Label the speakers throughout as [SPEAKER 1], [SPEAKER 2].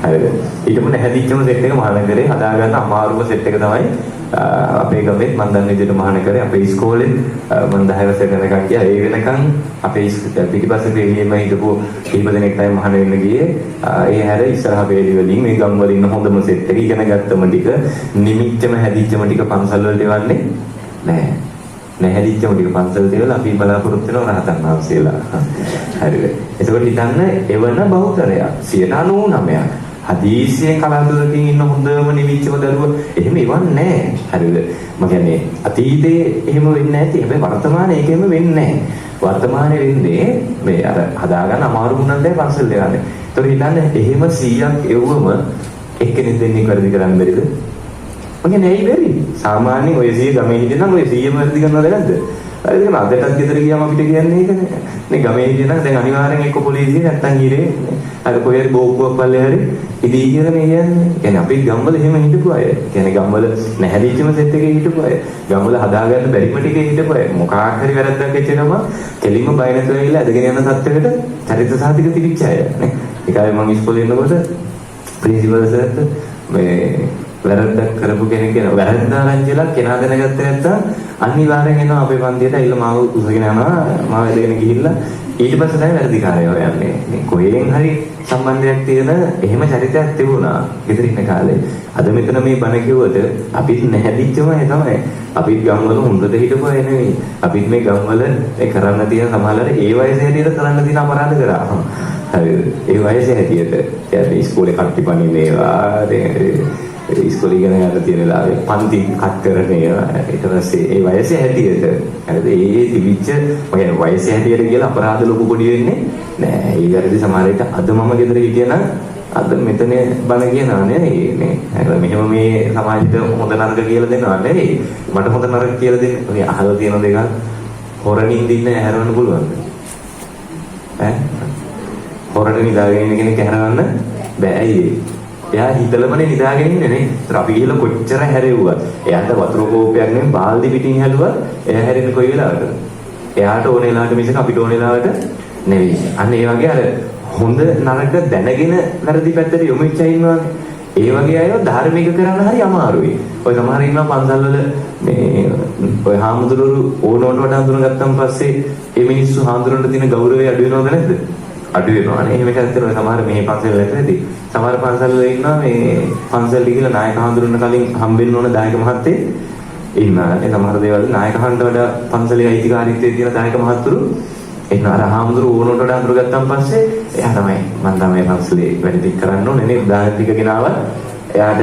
[SPEAKER 1] හරිද? ඊටම නැහැදිච්චම සෙට් එක මහානගරේ හදාගන්න අමාරුම සෙට් එක තමයි අපේ ගමේ මම දන්න විදිහට මහානගරේ අපේ ඉස්කෝලේ මම 10 වසර යනකම් ගියා. ඒ වෙනකන් අපේ පිටිපස්සේ පෙළියෙම හිටපු කීප දෙනෙක් තමයි මහාන වෙන්න ගියේ. ඒ හැර ඉස්සරහ පෙළිය වලින් මේ ගම් වල ඉන්න හොඳම සෙට් එක ඉගෙන ගත්තම ටික නිමිච්චම හැදිච්චම ටික පන්සල් වලට එවන්නේ නැහැ. නැහැදිච්චම ටික පන්සල් දේවල් අපි බලාපොරොත්තු වෙනවා රහතන් වහන්සේලා. හරිද? ඒකෝට හිතන්න එවන බහුතරයක් 99%ක් හදීසියෙන් කලාතුරකින් ඉන්න හොඳම නිවිච්චම දරුවෝ එහෙම ඉවන්නේ නැහැ. හරිද? මම කියන්නේ අතීතයේ එහෙම වෙන්නේ නැති. හැබැයි වර්තමානයේ ඒකෙම වෙන්නේ නැහැ. වර්තමානයේ වෙන්නේ මේ අර හදාගන්න අමාරු වුණාන් දැන් පන්සල් දෙන්නේ. ඒතකොට හිතන්න එහෙම 100ක් එව්වම එක්කෙනෙක් දෙන්නේ වැරදි කරන්න බැරිද? මගේ නෑ ඉවරයි. සාමාන්‍යයෙන් ඔය 100 ගමේ හිටියනම් ඔය 100ම වැරදි කරනවද නැද්ද? වැරදි කරන අදටත් ගෙදර ගියාම අපිට කියන්නේ ඒකනේ. මේ ගමේ හිටියනම් දැන් අනිවාර්යෙන් එක්ක පොලිසිය නැත්තම් හිරේ අර කොහේ බෝක්කුවක් පල්ලේ හරි ඉදී කියලා මේ කියන්නේ. කියන්නේ අපි ගම්වල එහෙම හිටපු අය. කියන්නේ ගම්වල නැහැදිච්චම සෙට් එකේ හිටපු අය. ගම්වල හදාගන්න බැරිම ටිකේ හිටපු අය. මොකක් හරි වැරද්දක් වෙච්ච ගම කෙලින්ම බය නැතුව ඇවිල්ලා අදගෙන යන තත්ත්වයකට චරිත සාධක තිබිච්ච අය. නේ. ඒකයි මම ඉස්කෝලේ යනකොට ප්‍රින්සිපල් සර්ට මේ වැරද්දක් කරපු කෙනෙක් කියන වැරද්දාරංචිලා කෙනා දැනගත්තේ නැත්නම් අනිවාර්යෙන් එනවා අපේ පන්තියට ඇවිල්ලා මාව උසගෙන යනවා මාව ඇදගෙන ගිහිල්ලා ඊට පස්සේ තමයි වැරදිකාරයෝ යන්නේ. මේ කොහෙන් හරි සම්බන්ධයක් තියෙන එහෙම චරිතයක් තිබුණා ගෙදර ඉන්න කාලේ. අද මෙතන මේ බණ කිව්වට අපිත් නැහැදිච්චම තමයි. අපිත් ගම්වල හොඳට හිටපුවා නෙවෙයි. අපිත් මේ ගම්වල ඒ කරන්න තියෙන සමහරවල් ඒ වයසේ හැටියට කරන්න තියෙන අපරාධ කරා. හරිද? ඒ වයසේ හැටියට කියන්නේ ඉස්කෝලේ කට්ටි පණින ඒවා ඉස්කෝලේ ඉගෙන ගන්න තියෙන වෙලාවේ පන්ති කට් කරන ඒවා ඊට පස්සේ ඒ වයසේ හැටියට හරිද? ඒ තිබිච්ච මගේ වයසේ හැටියට කියලා අපරාධ ලොකු පොඩි වෙන්නේ නෑ. ඒ වැරදි සමහරවිට අද මම ගෙදර හිටියනම් අද මෙතන බණ කියනවා නෙවෙයි මේ. මෙහෙම මේ සමාජයට හොඳ නරක කියලා දෙනවා නෙවෙයි. මට හොඳ නරක කියලා දෙන්නේ. ඔය අහලා තියෙන දෙක හොරණින් දින්න හැරවන්න පුළුවන්ද? හොරණ නිදාගෙන ඉන්න කෙනෙක් හැරවන්න බෑ. ඇයි? එයා හිතලමනේ නිදාගෙන ඉන්නේ නේ. ඒතර අපි ගිහලා කොච්චර හැරෙව්වත් එයාට වතුර කෝපයක් නෙමෙයි බාල්දි පිටින් හැලුවා එයා හැරෙන්නේ කොයි වෙලාවටද? එයාට ඕන වෙලාවට මිසක අපිට ඕන වෙලාවට නෙවෙයි. අන්න ඒ වගේ අර හොඳ නරක දැනගෙන වැරදි පැත්තට යොමු වෙච්චා ඉන්නවානේ. ඒ වගේ අයව ධාර්මික කරන්න හරි අමාරුයි. ඔය සමහර ඉන්නවා පන්සල් වල මේ ඔය හාමුදුරුවෝ ඕනෝට වඩා හඳුනගත්තන් පස්සේ ඒ මිනිස්සු හාමුදුරුවන්ට තියෙන ගෞරවය අඩු වෙනවද නැද්ද? අඩු වෙනවානේ. එහෙම එකක් තියෙනවා සමහර මේ පන්සල් වල නැති. සමහර පන්සල් වල ඉන්නවා මේ පන්සල් ගිහලා නායක හාමුදුරුවන්ට කලින් හම්බෙන්න ඕන දායක මහත්තයෙක් ඉන්නවා. ඒ සමහර දේවල් නායක හාන්ට වඩා පන්සලේ අයිතිකාරීත්වයේ තියෙන දායක මහත්තුරු එන්න අර හාමුදුරුවෝ ඕනෝට වඩා හඳුනගත්තන් පස්සේ එයා තමයි මම තමයි පන්සලේ වැඩ ටික කරන්න ඕනේ නේද? දාන ටික ගෙනාවා. එයාට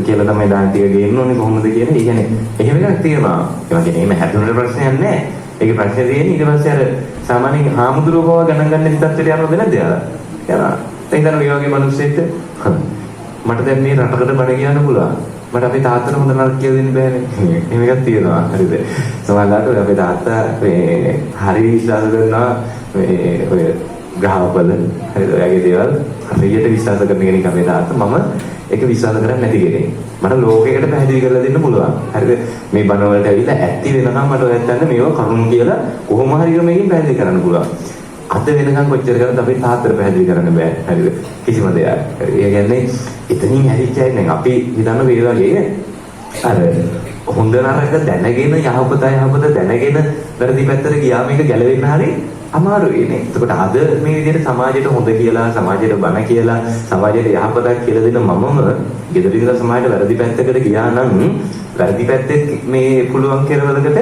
[SPEAKER 1] කියලා තමයි දාන ටික ගේන්න ඕනේ කොහොමද කියන. ඒ කියන්නේ එහෙම එකක් තියෙනවා. ඒ වගේ එහෙම හැදුනට ප්‍රශ්නයක් නැහැ. ඒකේ ප්‍රශ්නේ තියෙන්නේ ඊට පස්සේ අර සාමාන්‍යයෙන් හාමුදුරුවෝ ගණන් ගන්න තත්ත්වයට යනවද නැද්ද යාලා? යනවා. දැන් මේ වගේ මිනිස්සෙක්ට මට දැන් මේ රටකට බණ කියන්න පුළුවන්. මට අපේ තාත්තට හොඳ නරක කියලා දෙන්න බෑනේ. එහෙම එකක් තියෙනවා. හරිද? සමහරවිට අපේ තාත්තා මේ හරි විශ්වාස කරනවා මේ ඔය ග්‍රහවල හරිද? ඔයගේ දේවල් හරියට විශ්වාස කරන කෙනෙක් අපේ තාත්තා. මම ඒක විශ්වාස කරන්නේ නැති කෙනෙක්. මට ලෝකයකට පැහැදිලි කරලා දෙන්න පුළුවන්. හරිද? මේ බණ වලට ඇවිල්ලා ඇත්ති වෙනකම් මට ඔයත් දන්න මේවා කරුණු කියලා කොහොම හරි මේකෙන් පැහැදිලි කරන්න පුළුවන්. අද වෙනකම් කොච්චර කරත් අපේ තාත්තට පැහැදිලි කරන්න බෑ. හරිද? කිසිම දෙයක්. ඒ කියන්නේ එතනින් හැදිච්ච අය නේ. අපි හිතන්න මේ වගේ අර හොඳ නරක දැනගෙන යහපත දැනගෙන වැරදි පැත්තට ගියා මේක ගැලවෙන්න හරි අමාරුයි නේ. එතකොට අද මේ විදිහට සමාජයට හොඳ කියලා, සමාජයට බන කියලා, සමාජයට යහපතක් කියලා දෙන මමම ගෙදර ඉඳලා සමාජයට වැරදි පැත්තකට ගියා නම් වැරදි පැත්තේ මේ පුළුවන් කෙරවලකට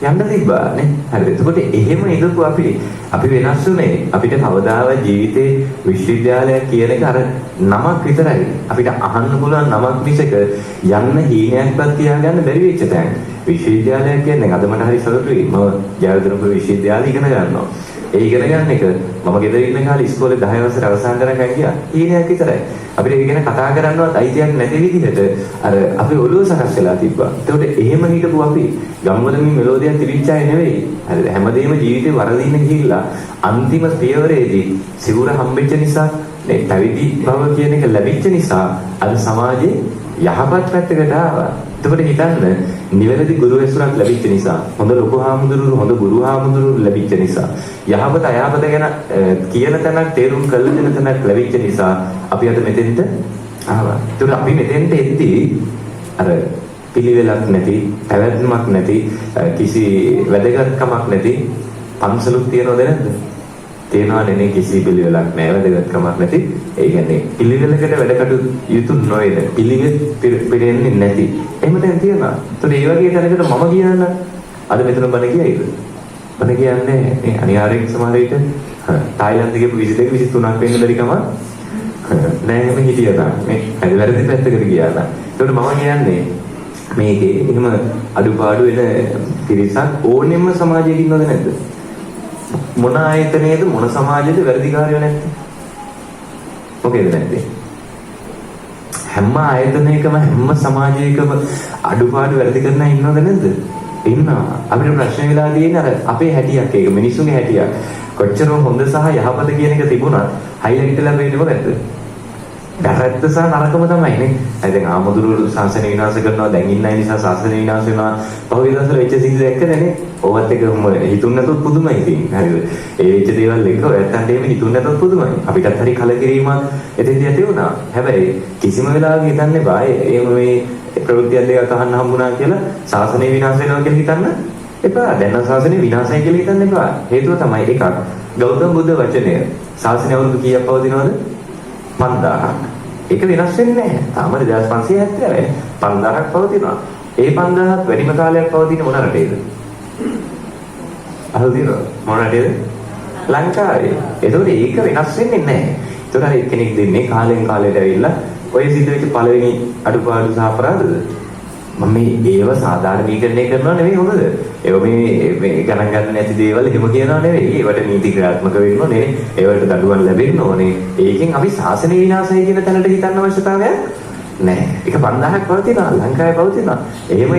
[SPEAKER 1] යන්න තිබ්බා නේ. හරිද? එතකොට එහෙම ඉඳපු අපි වෙනස් වුනේ. අපිට කවදාවත් ජීවිතේ විශ්වවිද්‍යාලයක් කියන එක අර නමක් විතරයි. අපිට අහන්න පුළුවන් නමක් මිසක යන්න හීනයක්වත් තියාගන්න බැරි වෙච්ච තැන. විශ්වවිද්‍යාලයක් කියන්නේ අද මට හරි සතුටුයි. මම ජයවර්ධනපුර විශ්වවිද්‍යාලය ඉගෙන ගන්නවා. ඒ ඉගෙන ගන්න එක මම ගෙදර ඉන්න කාලේ ඉස්කෝලේ 10 වසර අවසන් කරගෙන ගියා. හීනයක් විතරයි. අපිට ඒක ගැන කතා කරන්නවත් අයිතියක් නැති විදිහට අර අපි ඔළුව සකස් වෙලා තිබ්බා. ඒකට එහෙම හිටපු අපි ගම්වල මේ මෙලෝඩියක් තිබිච්ච අය නෙවෙයි. හරිද? හැමදේම ජීවිතේ වරදින්න ගිහිල්ලා අන්තිම පියවරේදී සිවුර හම්බෙච්ච නිසා මේ පැවිදි බව කියන එක ලැබිච්ච නිසා අද සමාජයේ යහපත් පැත්තකට ආවා. එතකොට හිතන්න නිවැරදි ගුරු ඇසුරක් ලැබිච්ච නිසා, හොඳ ලොකු හාමුදුරුවෝ, හොඳ ගුරු හාමුදුරුවෝ ලැබිච්ච නිසා, යහපත අයහපත ගැන කියන තැනක් තේරුම් කරලා දෙන තැනක් ලැබිච්ච නිසා අපි අද මෙතෙන්ට ආවා. ඒතකොට අපි මෙතෙන්ට එද්දී අර පිළිවෙලක් නැති, පැවැත්මක් නැති, කිසි වැදගත්කමක් නැති පන්සලුත් තියනවද නැද්ද? තියනවා නේ. කිසි පිළිවෙලක් නැහැ, වැදගත්කමක් නැති. ඒ කියන්නේ පිළිවෙලකට වැඩ කටයුතු නොවේද? පිළිවෙත් පිළිෙන්නේ නැති. එහෙම දැන් තියනවා. ඒතකොට ඒ වගේ තැනකට මම කියන්න අද මෙතන බණ කියයිද? බණ කියන්නේ මේ අනිවාර්යෙන් සමහර විට තායිලන්තේ ගිහපු 22 23ක් වෙන්න බැරි කම නෑ. එහෙම හිටියා තා. මේ හරි වැරදි පැත්තකට ගියා තා. ඒතකොට මම කියන්නේ මේකේ එහෙම අඩුපාඩු වෙන පිරිසක් ඕනෙම සමාජයක ඉන්නවද නැද්ද? මොන ආයතනයේද මොන සමාජයේද වැරදිකාරයෝ නැත්තේ? මොකේද නැත්තේ? හැම ආයතනයකම හැම සමාජයකම අඩුපාඩු වැරදි කරන අය ඉන්නවද නැද්ද? ඉන්නවා. අපිට ප්‍රශ්න වෙලා තියෙන්නේ අර අපේ හැටියක්, ඒක මිනිස්සුගේ හැටියක්. කොච්චර හොඳ සහ යහපත කියන එක තිබුණා හයිලයිට් ලැබෙන්නේ මොකද්ද? වැරද්ද සහ නරකම තමයි නේ. දැන් ආමුදුරු ශාසනය විනාශ කරනවා, දැන් ඉන්න අය නිසා ශාසනය විනාශ වෙනවා. පහුගිය දවස්වල වෙච්ච සිද්ධි දැක්කද නේ? ඕවත් එක හිතුන් නැතොත් පුදුමයි ඉතින්. හරිද? ඒ වෙච්ච දේවල් එක ඔයත්තන්ට එහෙම හිතුන් නැතොත් පුදුමයි. අපිටත් හරි කලකිරීමක් එතෙන්දී ඇති වුණා. හැබැයි කිසිම වෙලාවක හිතන්න එපා. එහෙම මේ ප්‍රවෘත්තියක් දෙකක් අහන්න හම්බුණා කියලා ශාසනය විනාශ වෙනවා කියලා හිතන්න එපා. දැන් නම් ශාසනය විනාශයි කියලා හිතන්න එපා. හේතුව තමයි එකක්. ගෞතම බුද්ධ වචනය ශාසනය අවුරුදු කීයක් පවතිනවද? 5000ක්. ඒක වෙනස් වෙන්නේ නැහැ. තාම 2570 5000ක් පවතිනවා. ඒ 5000ක් වැඩිම කාලයක් පවතින මොන රටේද? අහලා මොන රටේද? ලංකාවේ. ඒතකොට ඒක වෙනස් වෙන්නේ නැහැ. ඒතකොට හරි කෙනෙක් දෙන්නේ කාලෙන් කාලයට ඇවිල්ලා ඔය සිද්ධ වෙච්ච පළවෙනි අඩුපාඩු සහ අපරාධද? මම මේ ඒව සාධාරණීකරණය කරනවා නෙවෙයි හොඳද? ඒව මේ ගණන් ගන්න නැති දේවල් එහෙම කියනවා නෙවෙයි. ඒවට නීති ක්‍රියාත්මක වෙන්න ඕනේ. ඒවට දඩුවම් ලැබෙන්න ඕනේ. ඒකෙන් අපි ශාසනය විනාශයි කියන තැනට හිතන්න අවශ්‍යතාවයක් නැහැ. ඒක 5000ක් පවතිනවා. ලංකාවේ පවතිනවා. එහෙම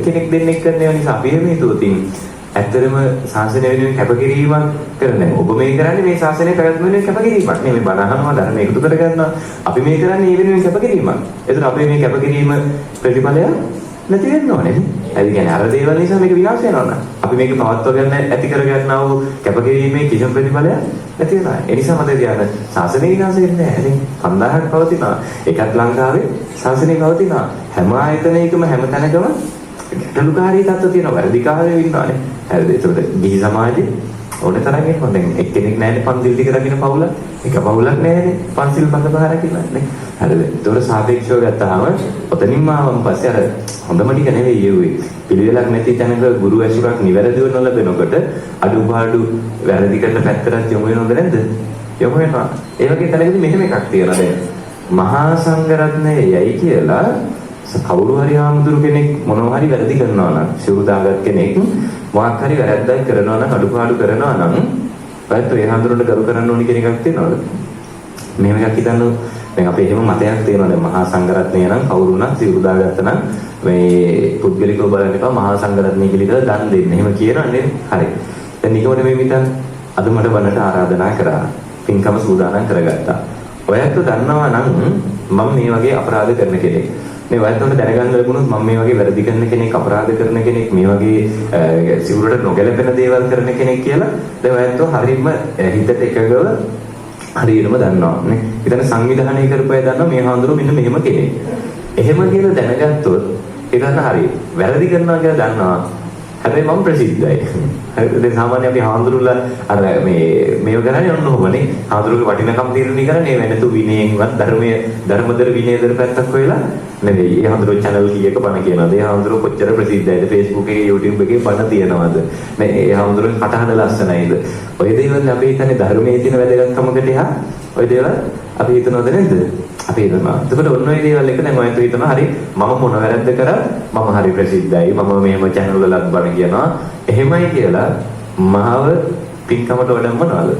[SPEAKER 1] කෙනෙක් දෙන්නෙක් කරන ඒවා නිසා අපි එහෙම හිතුවොත් ඇත්තටම ශාසනය වෙනුවෙන් කැපකිරීමක් කරන්නේ. ඔබ මේ කරන්නේ මේ ශාසනය පැවැත්ම වෙනුවෙන් කැපකිරීමක්. නේ මේ බණ අහනවා ධර්ම එකතු කර ගන්නවා. අපි මේ කරන්නේ මේ වෙනුවෙන් කැපකිරීමක්. ඒතර අපේ මේ කැපකිරීම ප්‍රතිඵලය නැති වෙන්න ඕනේ. ඒ කියන්නේ අර දේවල් නිසා මේක විනාශ වෙනවා නේද? අපි මේක පවත්වා ගන්න ඇති කර ගන්නා වූ කැපකිරීමේ කිසිම ප්‍රතිඵලයක් නැති වෙනවා. ඒ නිසා මට කියන්න ශාසනය විනාශ වෙන්නේ නැහැ නේ. 5000ක් පවතිනවා. ඒකත් ලංකාවේ ශාසනය පවතිනවා. හැම ආයතනයකම හැම තැනකම ගැටලුකාරී තත්ත්ව තියෙනවා. වැරදිකාරයෝ ඉන්නවානේ. හරිද? ඒකට ගිහි සමාජේ ඕනේ තරම් ඉන්නවා. දැන් එක්කෙනෙක් නැහැනේ පන්සිල් ටික රකින්න පවුලක්. එක පවුලක් නැහැනේ පන්සිල් පන්දපාර කියලා නේ. හරිද? ඒතකොට සාපේක්ෂව ගත්තාම ඔතනින්ම ආවම පස්සේ අර හොඳම ටික නෙවෙයි යෙව්වේ. පිළිවෙලක් නැති තැනක ගුරු ඇසුරක් නිවැරදිව නොලැබෙනකොට අඩුපාඩු වැරදි කරන පැත්තට යොමු වෙනවද නැද්ද? යොමු වෙනවා. ඒ වගේ තැනකදී මෙහෙම එකක් තියෙනවා දැන්. මහා සංඝරත්නය යයි කියලා කවුරු හරි ආමුදුරු කෙනෙක් මොනවා හරි වැරදි කරනවා නම් සිවුදාගත් කෙනෙක් මොකක් හරි වැරද්දක් කරනවා නම් අඩුපාඩු කරනවා නම් ඔයත් ඒ හඳුරන්න ගරු කරන්න ඕනි කියන එකක් තියෙනවද? මෙහෙම එකක් හිතන්න දැන් අපේ එහෙම මතයක් තියෙනවා දැන් මහා සංඝරත්නය නම් කවුරු නම් සිවුදාගත්ත නම් මේ පුද්ගලිකව බලන්න එපා මහා සංඝරත්නය කියලා දන් දෙන්න. එහෙම කියනවනේ. හරි. දැන් නිකමද මේ මිතන් අද මට වන්නට ආරාධනා කරා. පින්කම සූදානම් කරගත්තා. ඔයත් දන්නවා නම් මම මේ වගේ අපරාධ කරන කෙනෙක්. මේ ඔයත්ට දැනගන්න ලැබුණොත් මම මේ වගේ වැරදි කරන කෙනෙක්, අපරාධ කරන කෙනෙක්, මේ වගේ සිවුරට නොගැලපෙන දේවල් කරන කෙනෙක් කියලා දැන් ඔයත්ට හරියම හිතට එකගව හරියටම දන්නවා නේ. ඊතන සංවිධානය කරපුවා දන්නවා මේ හාමුදුරුවෝ මෙන්න මෙහෙම කෙනෙක්. එහෙම කියලා දැනගත්තොත් ඊතන හරිය. වැරදි කරනවා කියලා දන්නවා. හැබැයි මම ප්‍රසිද්ධයි. හරිද? දැන් සාමාන්‍ය අපි හාමුදුරුවෝ අර මේව කරන්නේ ඔන්න ඔහොමනේ. හාමුදුරුවෝගේ වටිනකම් තීරණය කරන්නේ වෙනතු විනයෙන්වත් ධර්මදර විනයදර පැත්තක් වෙලා නෙවෙයි. ඒ හාමුදුරුවෝ channel කීයක බණ කියනවාද? ඒ හාමුදුරුවෝ කොච්චර ප්‍රසිද්ධයිද? Facebook එකේ YouTube එකේ බණ තියනවාද? මේ ඒ හාමුදුරුවෝ කටහඬ ලස්සනයිද? ඔය දේවල් අපි හිතන්නේ ධර්මයේ තියෙන වැදගත්කමකට එහා ඔය දේවල් අපි හිතනවද නැද්ද? අපි හිතනවා. එතකොට ඔන්න ඔය දේවල් එක දැන් ඔයත් හිතනවා හරි මම මොන වැරද්ද කරා? මම හරි ප්‍රසිද්ධයි. මම මෙහෙම channel වලත් බණ කියනවා. එහෙමයි කියලා මාව පින්කමට වඩම්මනවද?